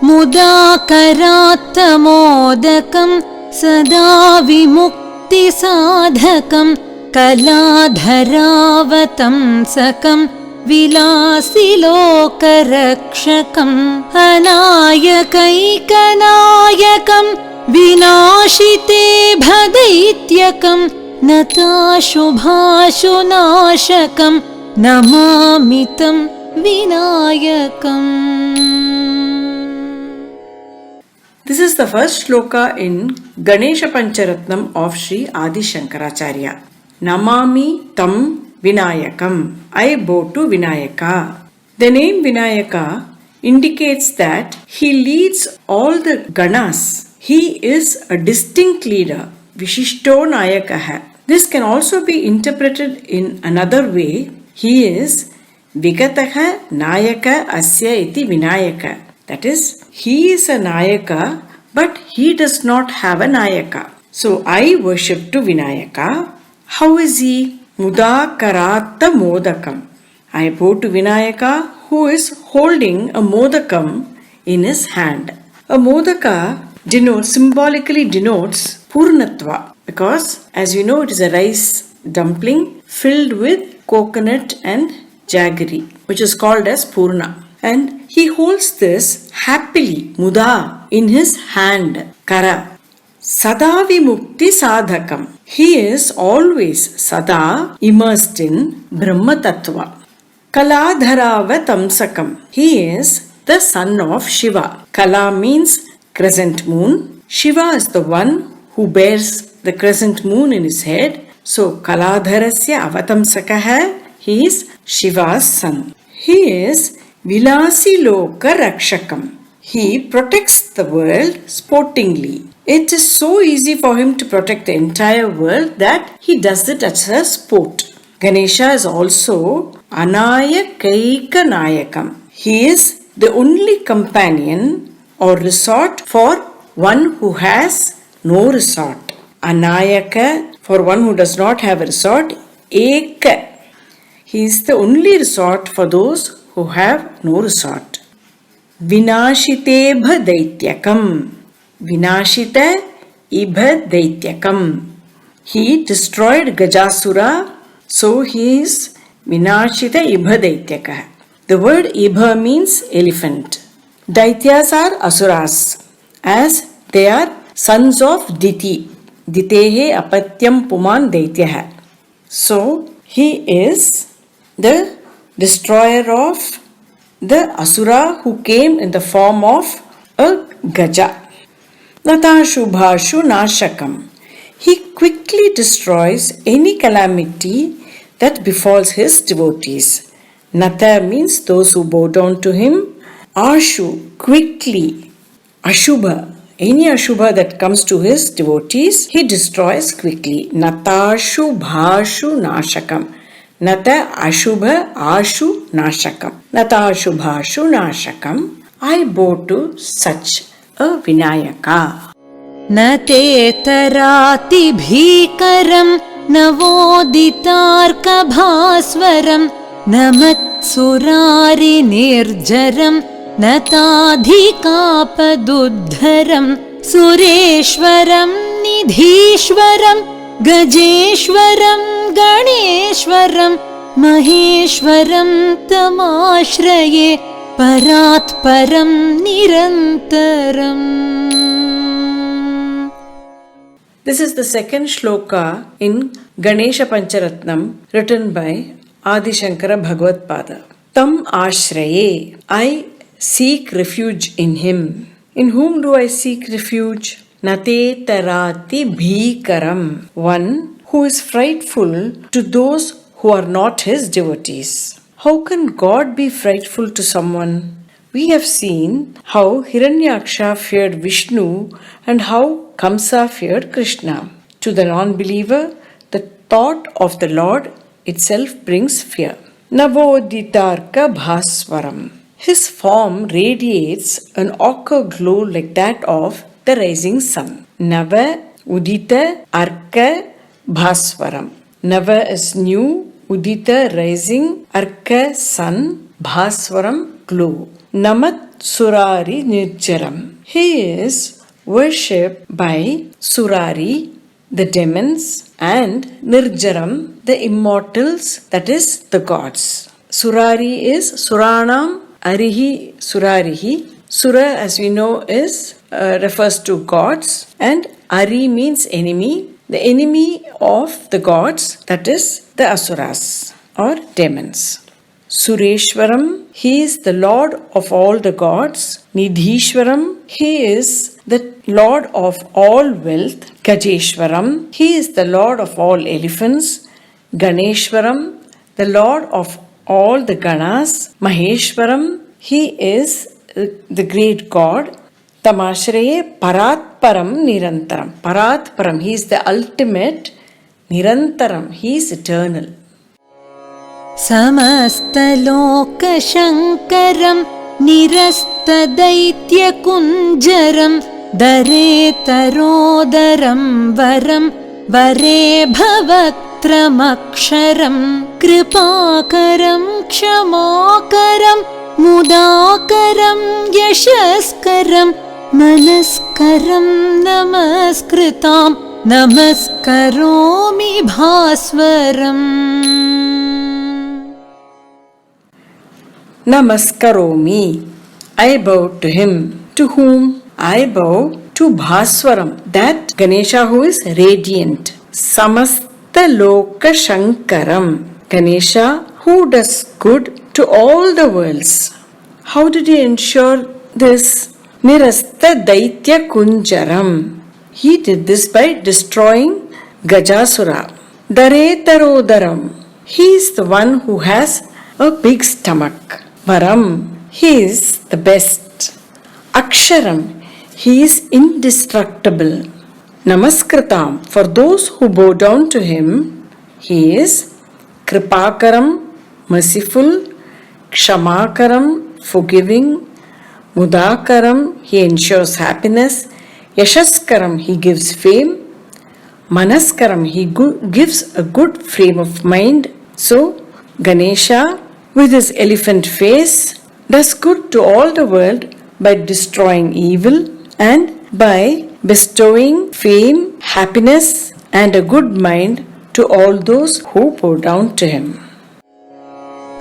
मुदाकरात्तमोदकं सदा विमुक्तिसाधकं कलाधरावतंसकं विलासिलोकरक्षकम् अनायकैकनायकं विनाशिते भदैत्यकं नताशुभाशुनाशकं नमामि तं विनायकम्. This is the first shloka in Ganesha Pancharatnam of Sri Adi Shankaracharya. Namami tam Vinayakam. I bow to Vinayaka. The name Vinayaka indicates that he leads all the ganas. He is a distinct leader. Vishishto Nayakaha. This can also be interpreted in another way. He is Vigataha Nayaka Asya iti Vinayaka. That is, he is a Nayaka, but he does not have a Nayaka. So I worship to Vinayaka. How is he? Mudakaratta Modakam. I bow to Vinayaka who is holding a Modakam in his hand. A Modaka symbolically denotes Purnatva, because as you know it is a rice dumpling filled with coconut and jaggery, which is called as Purna. And he holds this happily, Muda, in his hand, Kara. Sada Vimukti Sadhakam. He is always Sada immersed in Brahma Tattva. Kaladharava Tamsakam. He is the son of Shiva. Kala means crescent moon. Shiva is the one who bears the crescent moon in his head. So Kaladharasya Avatamsakaha. He is Shiva's son. He is Vilasi Loka Rakshakam. He protects the world sportingly. It is so easy for him to protect the entire world that he does it as a sport. Ganesha is also Anayakaika Nayakam. He is the only companion or resort for one who has no resort. Anayaka for one who does not have a resort. Eka. He is the only resort for those who have no resort. Vinashitebha Daityakam. Vinashita Ibha Daityakam. He destroyed Gajasura, so he is Vinashita Ibha Daityaka. The word Ibha means elephant. Daityas are asuras, as they are sons of Diti. Ditehe apatyam puman Daityaha. So he is the destroyer of the Asura who came in the form of a Gaja. Natashubhashu Nashakam. He quickly destroys any calamity that befalls his devotees. Nata means those who bow down to him. Ashu, quickly. Ashubha, any Ashubha that comes to his devotees, he destroys quickly. Natashubhashu Nashakam. Nata Ashubha Ashu Nashakam. Nata Ashubhashu Nashakam. I bow to such a Vinayaka. Nate tarati bhikaram navodhitarkabhaswaram namatsurari nirjaram natadhikapadudharam sureshwaram nidhishwaram gajeshwaram ganeshwaram maheshwaram tamashraye parat param nirantaram. This is the second shloka in Ganesha Pancharatnam written by Adi Shankara Bhagavad Pada. Tam ashraye. I seek refuge in him. In whom do I seek refuge? Nate tarati bhikaram. One who is frightful to those who are not his devotees. How can God be frightful to someone? We have seen how Hiranyaksha feared Vishnu and how Kamsa feared Krishna. To the non-believer, the thought of the Lord itself brings fear. Navodhitarka Bhaswaram. His form radiates an ochre glow like that of the rising sun. Nava Udita Arka Bhaswaram. Nava is new, Udita rising, Arka sun, Bhaswaram glow. Namat Surari Nirjaram. He is worshipped by Surari, the demons, and Nirjaram, the immortals, that is, the gods. Surari is Suranam Arihi Surarihi. Sura, as we know, is refers to gods, and Ari means enemy. The enemy of the gods, that is, the Asuras or demons. Sureshwaram, he is the Lord of all the gods. Nidhishwaram, he is the Lord of all wealth. Gajeshwaram, he is the Lord of all elephants. Ganeshwaram, the Lord of all the Ganas. Maheshwaram, he is the great God. Tamashreye Paratparam Nirantaram. Paratparam, he is the ultimate. Nirantaram, he is eternal. समस्तलोकशङ्करं निरस्तदैत्यकुञ्जरं दरेतरोदरं वरं वरे भवक्त्रमक्षरं कृपाकरं क्षमाकरं मुदाकरं यशस्करं मनस्करं नमस्कृतां नमस्करोमि भास्वरम् Namaskaromi. I bow to him. To whom? I bow to Bhaswaram, that Ganesha who is radiant. Samasta Loka Shankaram. Ganesha who does good to all the worlds. How did he ensure this? Nirasta Daitya Kunjaram. He did this by destroying Gajasura. Daretarodaram. He is the one who has a big stomach. Varam, he is the best. Aksharam, he is indestructible. Namaskritam, for those who bow down to him, he is Kripakaram, merciful. Kshamakaram, forgiving. Mudakaram, he ensures happiness. Yashaskaram, he gives fame. Manaskaram, he gives a good frame of mind. So, Ganesha, with his elephant face, does good to all the world by destroying evil and by bestowing fame, happiness, and a good mind to all those who bow down to him.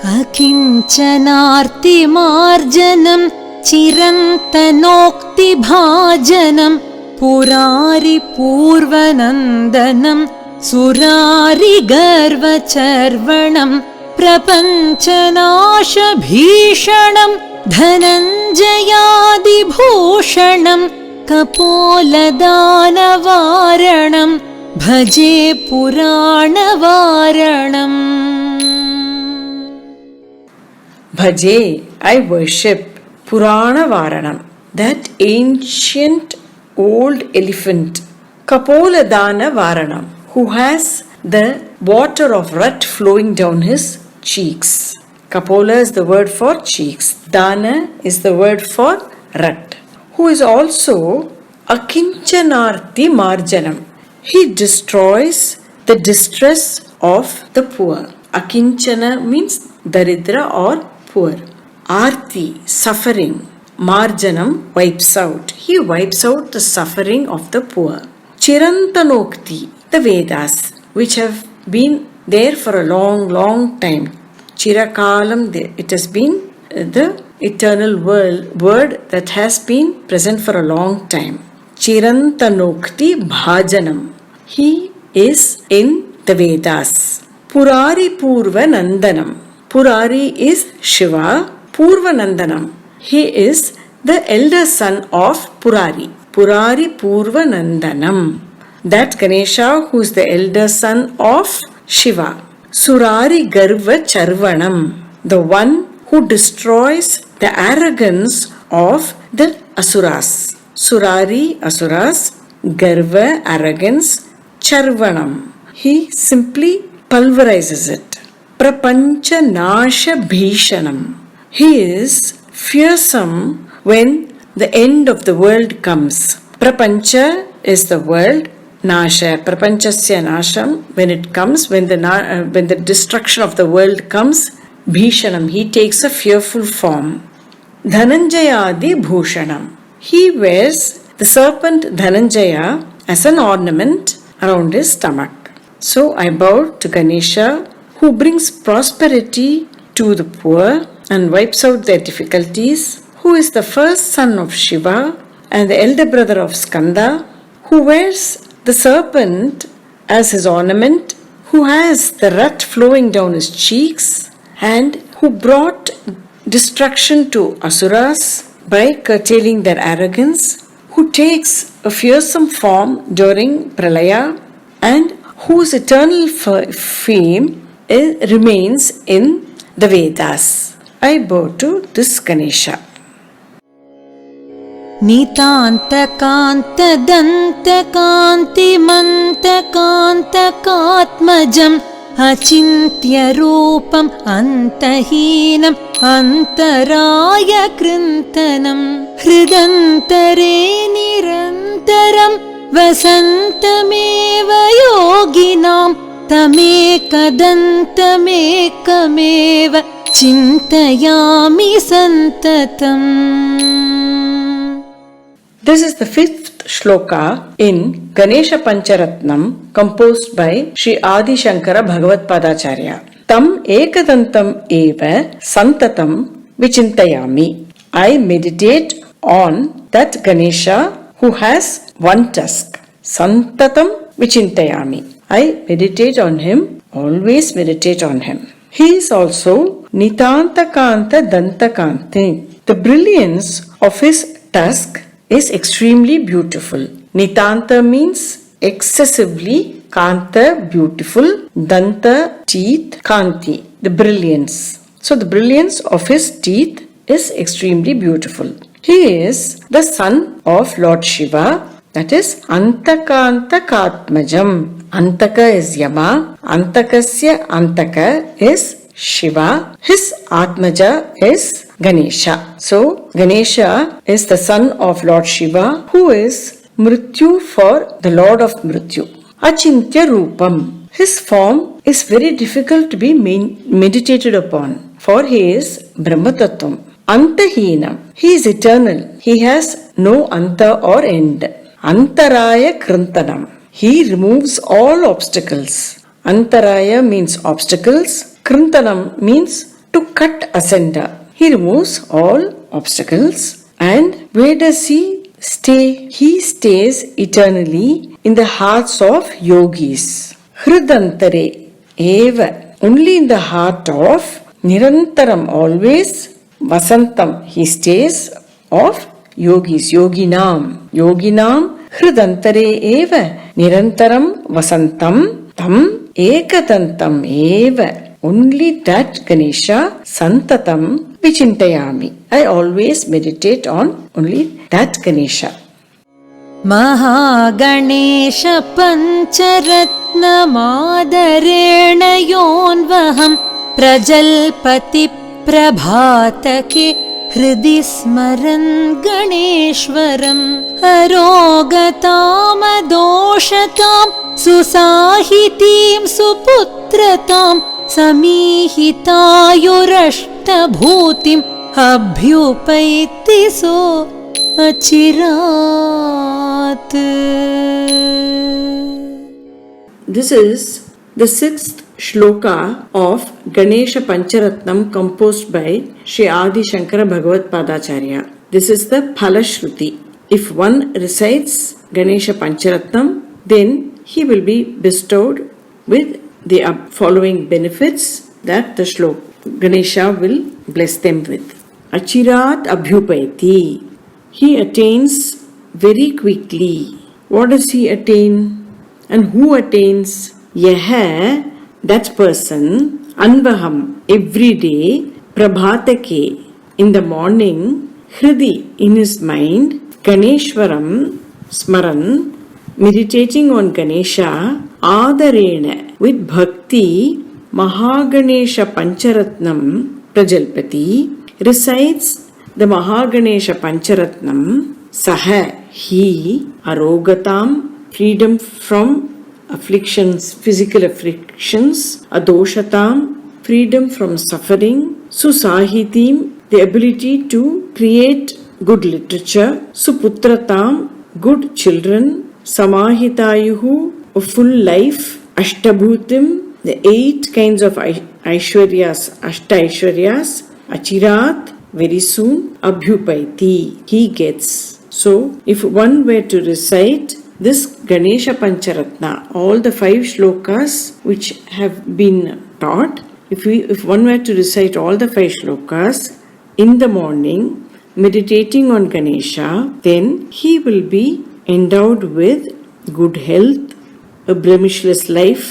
अकिञ्चनार्तिमार्जनं चिरन्तनोक्तिभाजनं पुरारि पूर्वनन्दनं सुरारि गर्वचर्वणं प्रपञ्चनाशभीषणं धनञ्जयादिभूषणं कपोलदानवारणं भजे पुराणवारणम् Bhaje, I worship Purana Varanam, that ancient old elephant, Kapoladana Varanam, who has the water of rut flowing down his cheeks. Kapola is the word for cheeks. Dana is the word for rut. Who is also Akinchanarti Marjanam. He destroys the distress of the poor. Akinchana means Daridra or poor. Arti, suffering. Marjanam wipes out. He wipes out the suffering of the poor. Chirantanokti, the Vedas, which have been there for a long, long time. Chirakalam, it has been the eternal word that has been present for a long time. Chirantanokti Bhajanam. He is in the Vedas. Purari Purva Nandanam. Purari is Shiva. Purva Nandanam. He is the elder son of Purari. Purari Purva Nandanam. That Ganesha who is the elder son of Shiva. Surari Garva Charvanam. The one who destroys the arrogance of the Asuras. Surari Asuras. Garva arrogance. Charvanam. He simply pulverizes it. Prapancha Nasha Bhishanam. He is fearsome when the end of the world comes. Prapancha is the world. Nasha, Prapanchasya Nasham. When it comes, when the destruction of the world comes, Bhishanam, he takes a fearful form. Dhananjayadi Bhushanam. He wears the serpent Dhananjaya as an ornament around his stomach. So I bow to Ganesha, who brings prosperity to the poor and wipes out their difficulties, who is the first son of Shiva and the elder brother of Skanda, who wears the serpent as his ornament, who has the rut flowing down his cheeks, and who brought destruction to Asuras by curtailing their arrogance, who takes a fearsome form during Pralaya, and whose eternal fame remains in the Vedas. I bow to this Ganesha. नितान्तकान्तदन्तकान्तिमन्तकान्तकात्मजम् अचिन्त्यरूपम् अन्तहीनम् अन्तराय कृन्तनम् हृदन्तरे निरन्तरम् वसन्तमेव योगिनाम् तमेकदन्तमेकमेव चिन्तयामि सन्ततम्. This is the fifth shloka in Ganesha Pancharatnam composed by Sri Adi Shankara Bhagavad Padacharya. Tam ekadantam eva santatam vichintayami. I meditate on that Ganesha who has one tusk. Santatam vichintayami. I meditate on him, always meditate on him. He is also Nitantakanta Dantakanti. The brilliance of his tusk is extremely beautiful. Nitanta means excessively, Kanta beautiful, Danta teeth, Kanti the brilliance. So the brilliance of his teeth is extremely beautiful. He is the son of Lord Shiva, that is Antakanta Katmajam. Antaka is Yama, Antakasya Antaka is Shiva, his Atmaja is Ganesha. So Ganesha is the son of Lord Shiva, who is Mrityu for the Lord of Mrityu. Achintya Rupam. His form is very difficult to be meditated upon, for he is Brahmatattvam. Antahinam. He is eternal. He has no anta or end. Antaraya Krintanam. He removes all obstacles. Antaraya means obstacles. Krintanam means to cut asunder. He removes all obstacles. And where does he stay? He stays eternally in the hearts of yogis. Hridantare eva. Only in the heart of Nirantaram, always. Vasantam. He stays of yogis. Yoginam. Yoginam Hridantare eva. Nirantaram Vasantam Tam Ekadantam eva. Only that Ganesha Santatam Vichintayami. I always meditate on only that Ganesha. Mahaganesh पञ्चरत्नमादरेण योऽन्वहम् प्रजल्पति प्रभातके हृदि स्मरन् गणेश्वरम् अरोगतामदोषताम् सुसाहितीं सुपुत्रताम् समीहितायुरष्टभूतिम् अभ्युपैति सो अचिरात्. This is the sixth shloka of Ganesha Pancharatnam composed by Sri Adi Shankara Bhagavad Padacharya. This is the Phalashruti. If one recites Ganesha Pancharatnam, then he will be bestowed with the following benefits that the shloka Ganesha will bless them with. Achirat Abhyupaiti. He attains very quickly. What does he attain? And who attains? Yaha, that person, Anvaham, every day, Prabhatake, in the morning, Hridi, in his mind, Ganeshwaram, Smaran, meditating on Ganesha, Adarena, with Bhakti, Mahaganesha Pancharatnam, Prajalpati, recites the Mahaganesha Pancharatnam, Saha, he, Arogatam, freedom from afflictions, physical afflictions, Adoshatam, freedom from suffering, Susahitim, the ability to create good literature, suputratam, good children, samahitayuhu, a full life, ashtabhutim, the 8 kinds of aishwaryas, ashta aishwaryas, achirat, very soon, abhyupaiti, he gets. So, if one were to recite this Ganesha Pancharatna, all the 5 shlokas which have been taught, if one were to recite all the 5 shlokas in the morning, meditating on Ganesha, then he will be endowed with good health, a blemishless life,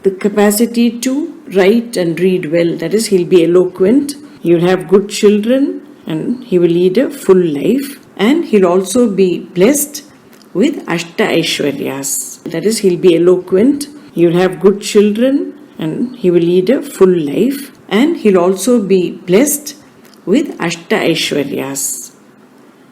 the capacity to write and read well, that is, he'll be eloquent, he will have good children, and he will lead a full life, and he'll also be blessed with Ashta Aishwaryas, that is, he'll be eloquent, he will have good children, and he will lead a full life, and he'll also be blessed with Ashta Aishwaryas.